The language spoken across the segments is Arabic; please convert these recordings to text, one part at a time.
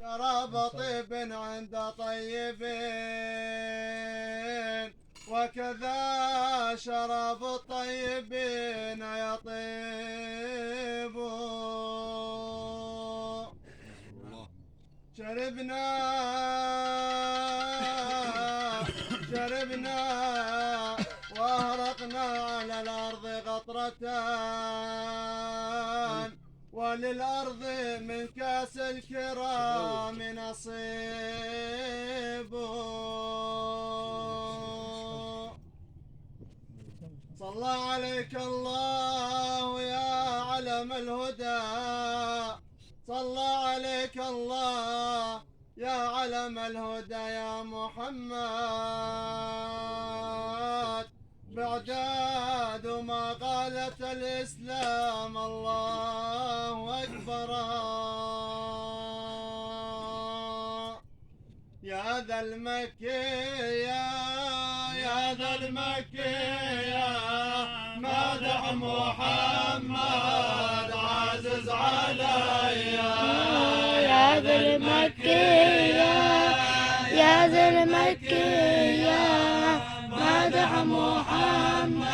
شراب طيب عند طيبين، وكذا شراب طيبين يطيب. شربنا واهرقنا على الأرض قطرتان، وللأرض من كاس الكرام نصيب. صلى عليك الله يا علم الهدى، صلى عليك الله يا علم الهدى يا محمد، بعداد ما قالت الإسلام الله أكبر. يا ذا المكي يا ذا المكي مدح محمد عزيز علي. يا ذا المكي يا ذا المكي مدح محمد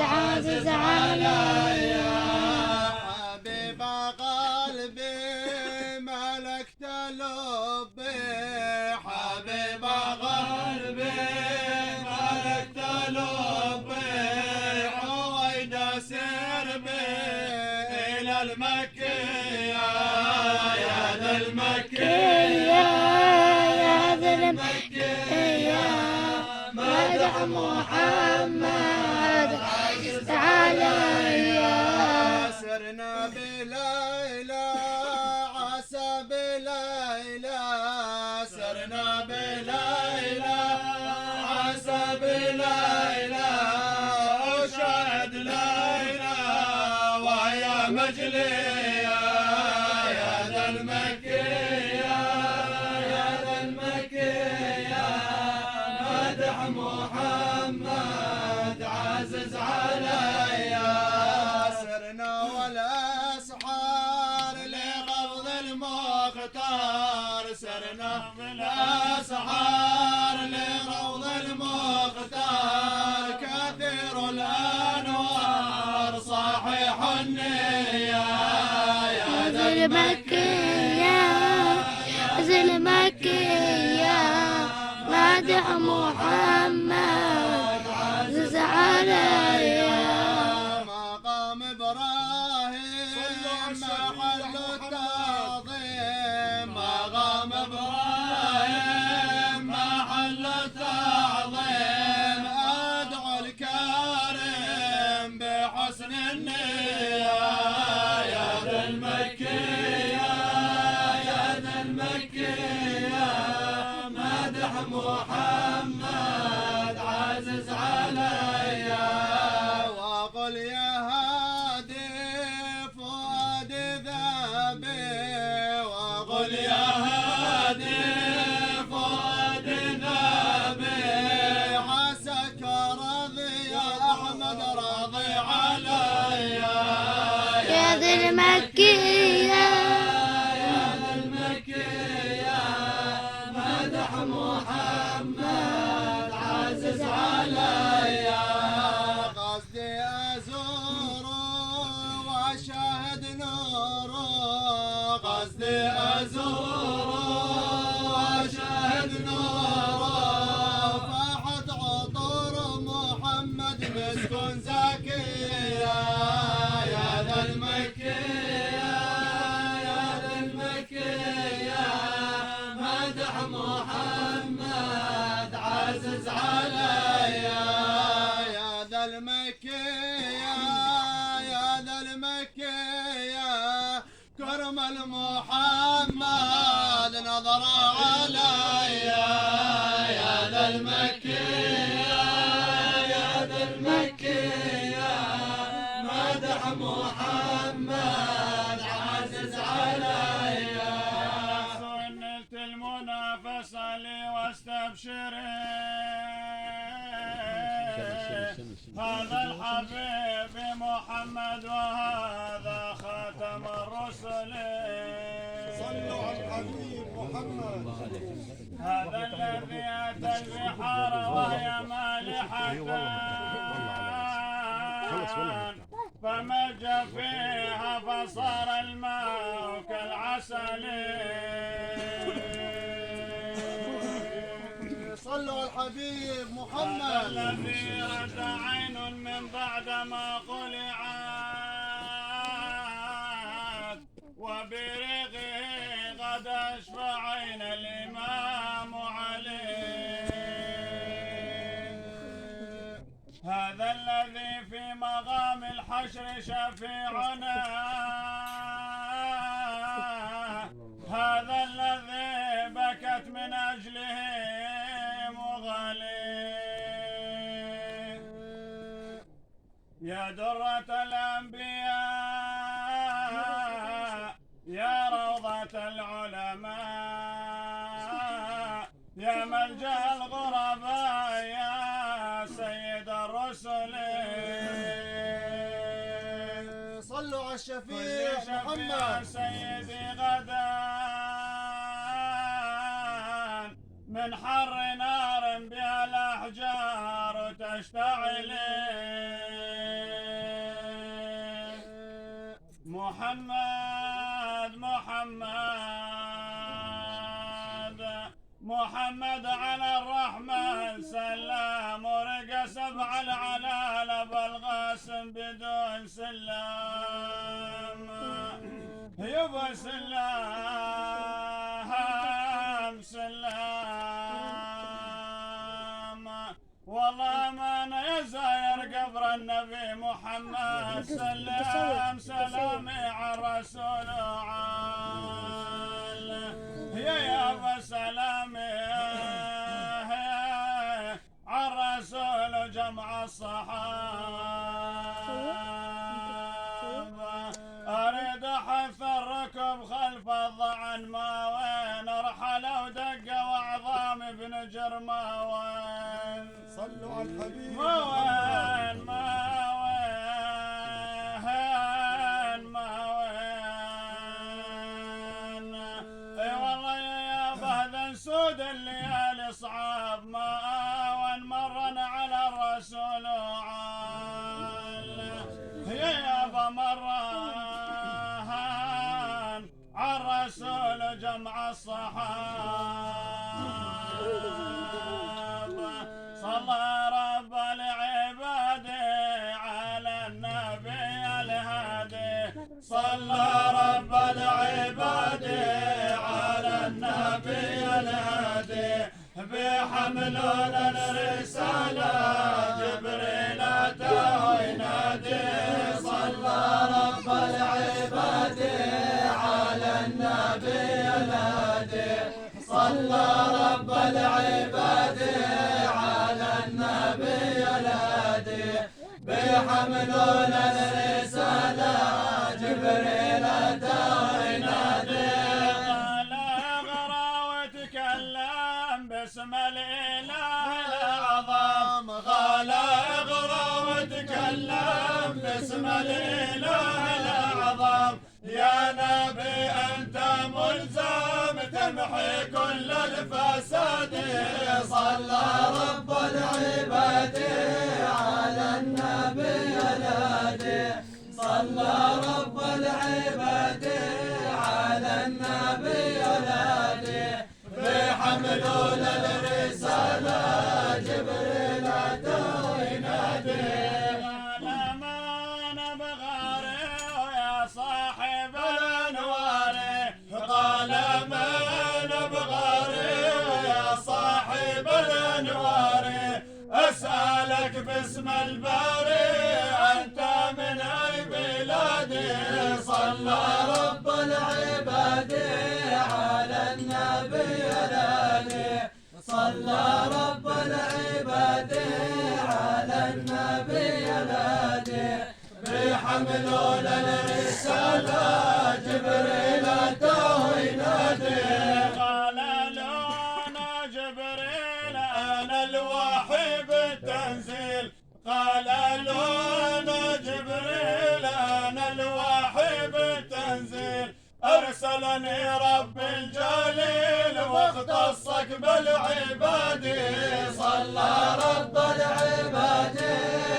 عزيز علي. حبيب قلبي ملكت لبي، حبيب قلبي ملكت لبي، حويد سير بي إلى المكي. يا ذا المكي يا ذا المكي مدح محمد عزيز علي. سرنا بليلى عسى بليلى، سرنا بليلى عسى بليلى، وشاهد ليلى ويا مجلية. يا ذا المكي يا ذا المكي مدح محمد عزيز علي. سرنا والأسحار لغض المختار، سرنا بالأسحار لغض المختار، كثير الأنوار صحيح النية. يا ذا المكي يا ذا المكي مدح محمد عزيز علي. مقام إبراهيم محل التعظيم، مقام إبراهيم محل التعظيم، أدعو الكريم بحسن النية. يا ذا المكي يا ذا المكي مدح محمد عزيز علي. وقل يا هادي فؤادي ذابي، وقل يا هادي فؤادي ذابي، عساك راضي يا أحمد راضي علي. يا ذا المكي يا ذا المكي مدح محمد عزيز علي. قصدي أزوره وأشاهد نوره، قصدي أزوره وأشاهد نوره، فاحت عطور محمد مسك زكية. يا ذا المكي يا ذا المكي مدح محمد عزيز علي. يا ذا المكي يا ذا المكي كرم المحمد نظر علي. يا ذا المكي يا ذا المكي مدح محمد عزيز علي. نلت المنافسة لي واستبشري، هذا الحبيب محمد وهذا خاتم الرسل. صلوا على الحبيب. هذا الذي أتى البحار وهي مالحة فمج فيها فصار الماء كالعسل. صلوا على الحبيب هذا محمد. الذي رد عين من بعد ما قلعت وبرغه قد أشفى عين الإمام علي. هذا الذي في مقام الحشر شفيعنا، هذا الذي بكت من أجله مغالي. يا درة الأنبياء يا روضة العلماء يا ملجأ الغرباء يا سيد الرسل. صلوا على كل الشفيع شفيع محمد. سيدي غدا من حر نار بها الأحجار تشتعل. محمد محمد محمد على الرحمن سلام ورقى سبع العلالة بالغاسم بدون سلام. يبا سلام سلام والله ما أنا يا زاير قبر النبي محمد. سلام سلامي على الرسول وعال يا أبا سلامي على الرسول جمع الصحابة. أريد أحث الركب خلف الضعن ما وين رحل ودق وعظام ابن جرماوين. صلوا على الحبيب ما وين ما وين ما وين. اي والله يا بهذا سود الليالي صعاب ما وين مرنا على الرسول وعال يا يابا مران على الرسول جمع الصحابة. صلى رب العباد على النبي الهادي. صلى رب العباد على النبي الهادي بحملون الرسالة جبريل أتاه ينادي. صلى رب العباد على النبي الهادي. صلى رب العباد على النبي الهادي بحملون الرسالة جبريل أتاه ينادي. قال اغرى وتكلم باسم الإله الأعظم. قال اغرى وتكلم باسم الإله الأعظم. يا نبي أنت ملزم تمحي كل الفساد. صلى رب العباد على النبي الهادي. صلى رب العباد على النبي الهادي بحملون الرسالة جبريل أتاه ينادي. قال ما أنا بغاري يا صاحب الأنوار. قال ما أنا بغاري يا صاحب الأنوار. أسألك باسم الباري أنت من أي بلادي. صلى رب العباد على النبي الهادي. صلى رب العباد على النبي الهادي بحملون الرسالة جبريل أتاه ينادي. قال له أنا جبريل أنا الوحي بالتنزيل. قال له أنا جبريل أنا الوحي بالتنزيل. أرسلني رب الجليل ركب العباد صلى رب العباد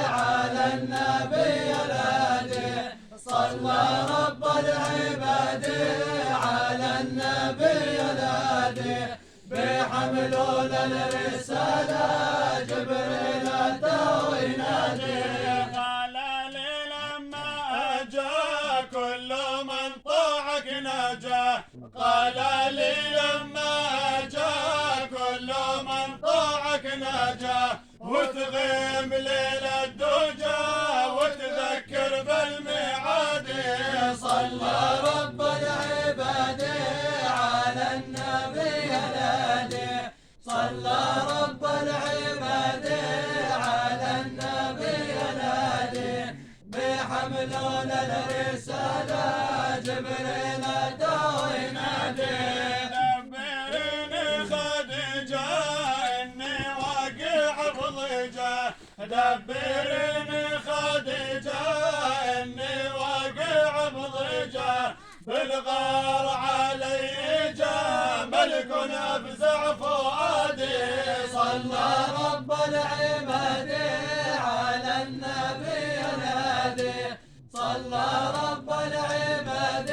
على النبي الهادي صلى رب العباد على النبي الهادي بحملون الرسالة جبريل أتى وينادي قال لي لما أجا كل من طاعك نجا قال لي لما أجا كل من طاعك نجا وتغيم ليل الدجى وتذكر بالميعاد صلى رب العباد على النبي الهادي صلى رب العباد على النبي الهادي بحملون الرسالة جبريل أتى وينادي دبرني خديجة إني واقع بضيجة دبرني خديجة إني واقع بضيجة بالغار علي جا ملك أفزع فؤادي صلى رب العباد على النبي الهادي صلى رب العباد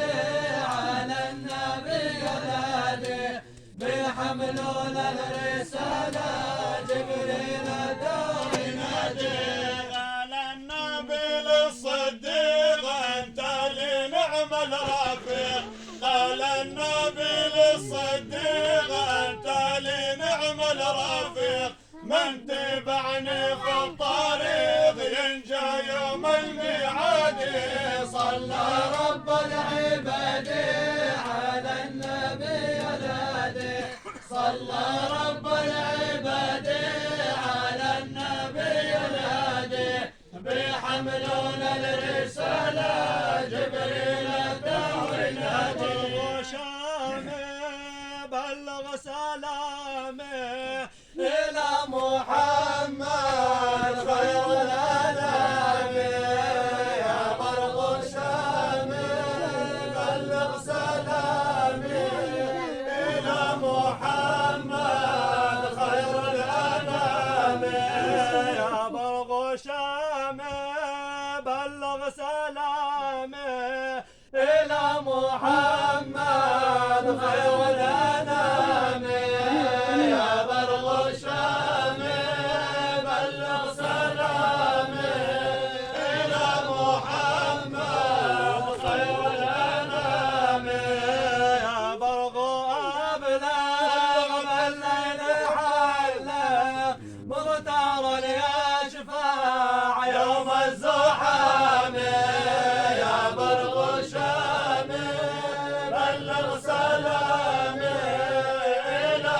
على النبي الهادي بحملون الرسالة جبريل أتى وينادي قال النبي للصديق أنت لي نعم الرفيق قال النبي للصديق أنت لي نعم الرفيق من تبعني في الطريق ينجى يوم الميعاد صلى رب العباد على النبي الهادي صلى رب العباد على النبي الهادي بحملون الرسالة جبريل أتى وينادي بلغ سلامي إلى محمد خير الأنام يا برق شامي بلغ سلامي إلى محمد خير الأنام يا برق شامي بلغ سلامي إلى محمد خير الأنام يا برق شامي بلغ سلامي إلى محمد خير الأنام يا برق أبلغ بالليل حله مغتار يشفع يوم الزحام يا برق شامي بلغ سلامي إلى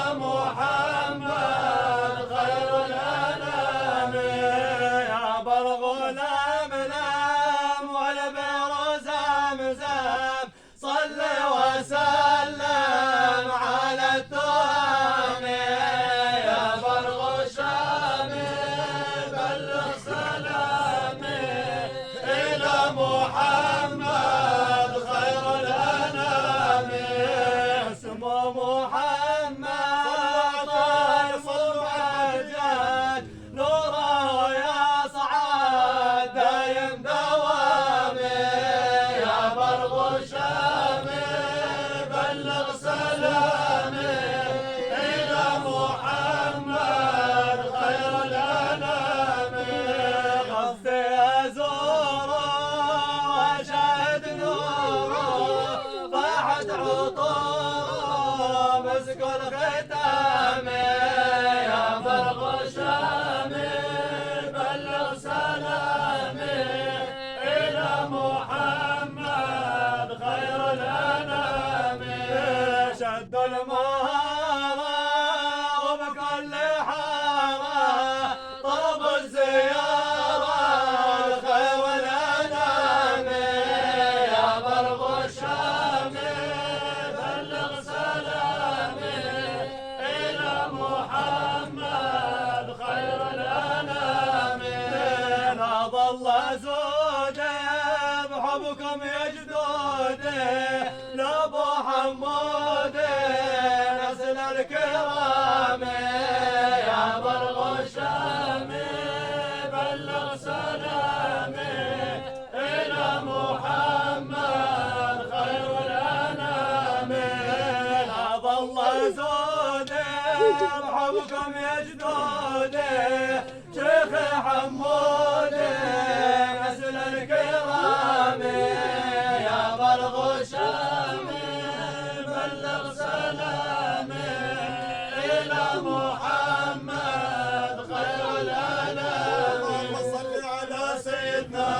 محمد خير الأنام يا برق الأملام والبئر زمزم صل وسلم على التهم يا برق شامي بلغ سلامي إلى محمد خير الأنام اسمه محمد طيف المحجج نوره يصعد دايم دوامي يا برق شامي بلغ سلامي إلى محمد خير الأنام قصدي أزوره وأشاهد نوره فاحت عطوره مسك الختام يا برق شامي بلغ سلامي إلى محمد خير الأنام شد المهارة وبكل حارة طلب الزيارة الخير الأنام يا برق شامي بلغ سلامي إلى محمد خير الأنام لا ظل زودي بحبكم يا جدودي لابو حمودي نسل الكرام الله زودي ارحمكم يا جدودي شيخ حمودي نسل الكرام يا برغ شامي بلغ سلامي إلى محمد خير الأنام اللهم صل على سيدنا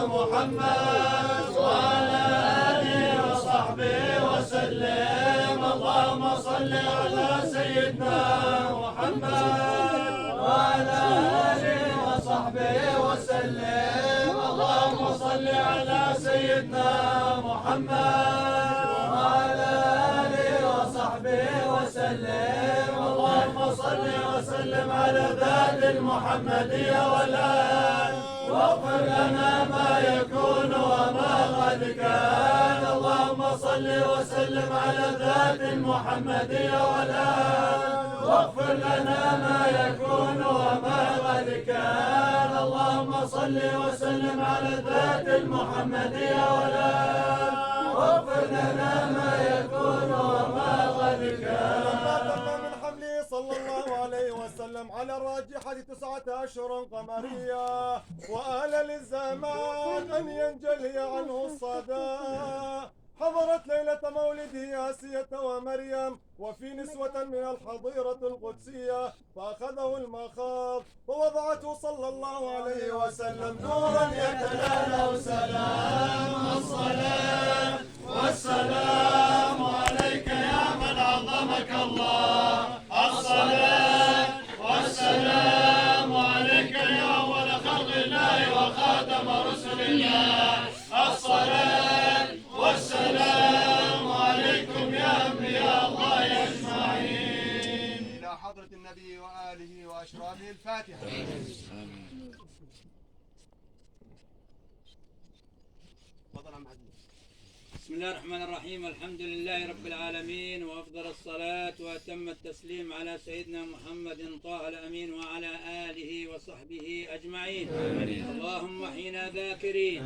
محمد وعلى آله وصحبه وسلم اللهم صل على سيدنا محمد وعلى آله وصحبه وسلم اللهم صل على سيدنا محمد وعلى آله وصحبه وسلم اللهم صل وسلم على ذات المحمدية والآل واغفر لنا ما يكون وما قد كان اللهم صل وسلم على ذات المحمدية والآل واغفر لنا ما يكون وما قد كان اللهم صل وسلم على ذات المحمدية والآل واغفر لنا ما يكون وما قد كان من حمله صلى الله عليه وسلم على الراجحة 9 أشهر قمرية وآل للزمان أن ينجلي عنه الصدى حضرت ليلة مولده آسية ومريم وفي نسوة من الحظيرة القدسية فأخذه المخاض ووضعته صلى الله عليه وسلم نورا يتلالى سلام الصلاة والسلام عليك يا من عظمك الله الصلاة والسلام عليك يا أول خلق الله وخاتم رسل الله الصلاة والسلام عليكم يا أنبياء الله أجمعين إلى حضرة النبي وآله وأشرافه الفاتحة. تفضل عم عزيز. بسم الله الرحمن الرحيم الحمد لله رب العالمين وأفضل الصلاة وأتم التسليم على سيدنا محمد طه الأمين وعلى آله وصحبه أجمعين. اللهم احينا ذاكرين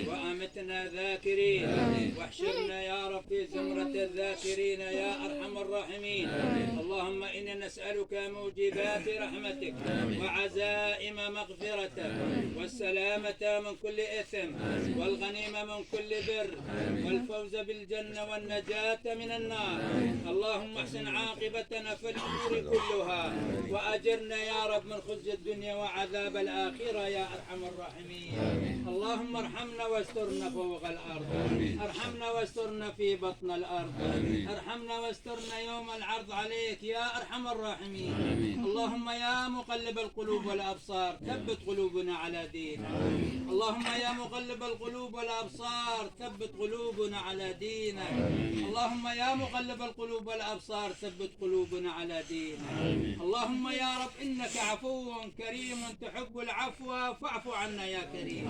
وأمتنا ذاكرين واحشرنا يا رب في زمرة الذاكرين يا أرحم الراحمين. اللهم إنا نسألك موجبات رحمتك وعزائم مغفرتك والسلامة من كل إثم والغنيمة من كل بر والفوز بالجنة والنجاة من النار. اللهم احسن عاقبتنا في الأمور كلها وأجرنا يا رب من خزي الدنيا وعذاب الآخرة يا أرحم الراحمين. اللهم ارحمنا واسترنا فوق الأرض ارحمنا واسترنا في بطن الأرض ارحمنا واسترنا يوم العرض عليك يا أرحم الراحمين. اللهم يا مقلب القلوب والأبصار ثبت قلوبنا على دينك. اللهم يا مقلب القلوب والأبصار ثبت قلوبنا على دينك. اللهم يا مقلب القلوب والأبصار ثبت قلوبنا على دينك. اللهم يا رب إنك عفو كريم تحب العفو فاعف عنا يا كريم.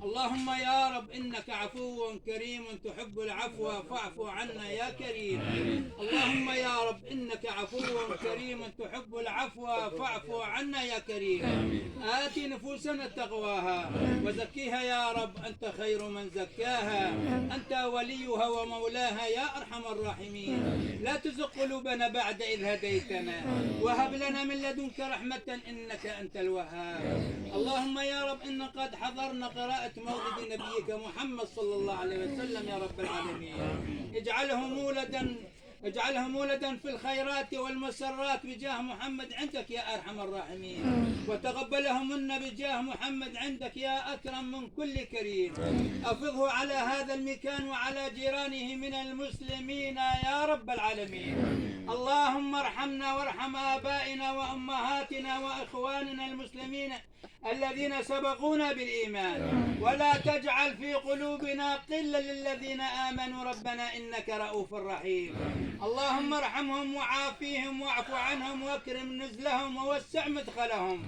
اللهم يا رب إنك عفو كريم تحب العفو فاعف عنا يا كريم. اللهم يا رب إنك عفو كريم تحب العفو فاعف عنا يا كريم. آت نفوسنا تقواها وزكيها يا رب أنت خير من زكاها أنت وليها ومولاها يا أرحم الراحمين. لا تزغ قلوبنا بعد إذ هديتنا وهب لنا من لدنك رحمة إنك أنت الوهاب. اللهم يا رب إن قد حضرنا قراءة مولد نبيك محمد صلى الله عليه وسلم يا رب العالمين. اجعله مولدا في الخيرات والمسرات بجاه محمد عندك يا أرحم الراحمين. وتقبله منا بجاه محمد عندك يا أكرم من كل كريم. أفضه على هذا المكان وعلى جيرانه من المسلمين يا رب العالمين. اللهم ارحمنا وارحم آبائنا وأمهاتنا وإخواننا المسلمين الذين سبقونا بالإيمان ولا تجعل في قلوبنا قلا للذين آمنوا ربنا إنك رؤوف رحيم. اللهم ارحمهم وعافيهم واعف عنهم واكرم نزلهم ووسع مدخلهم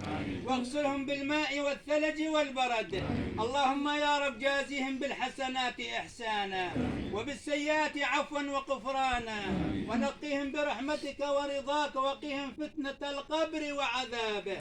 واغسلهم بالماء والثلج والبرد. اللهم يا رب جازهم بالحسنات إحسانا وبالسيئات عفوا وغفرانا ونقيهم برحمتك ورضاك وقهم فتنة القبر وعذابه.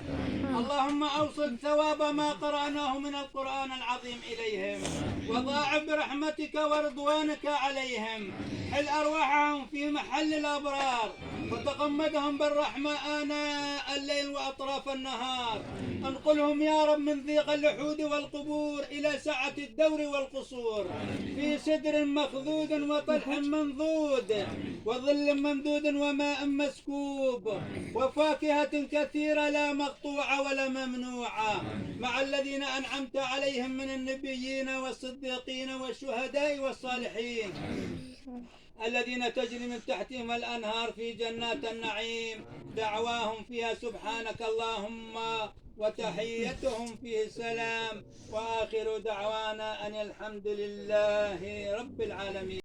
اللهم أوصل ثواب ما قرأناه من القرآن العظيم إليهم وضاعف برحمتك ورضوانك عليهم. حل أرواحهم في محل الأبرار وتغمدهم بالرحمة آناء الليل وأطراف النهار. انقلهم يا رب من ضيق اللحود والقبور إلى سعة الدور والقصور، في سدر مخذود وطلح منضود وظل ممدود وماء مسكوب وفاكهة كثيرة لا مقطوعة ولا ممنوعة، مع الذين أنعمت عليهم من النبيين والصديقين والشهداء والصالحين الذين تجري من تحتهم الأنهار في جنات النعيم. دعواهم فيها سبحانك اللهم وتحيتهم فيه سلام، وآخر دعوانا أن الحمد لله رب العالمين.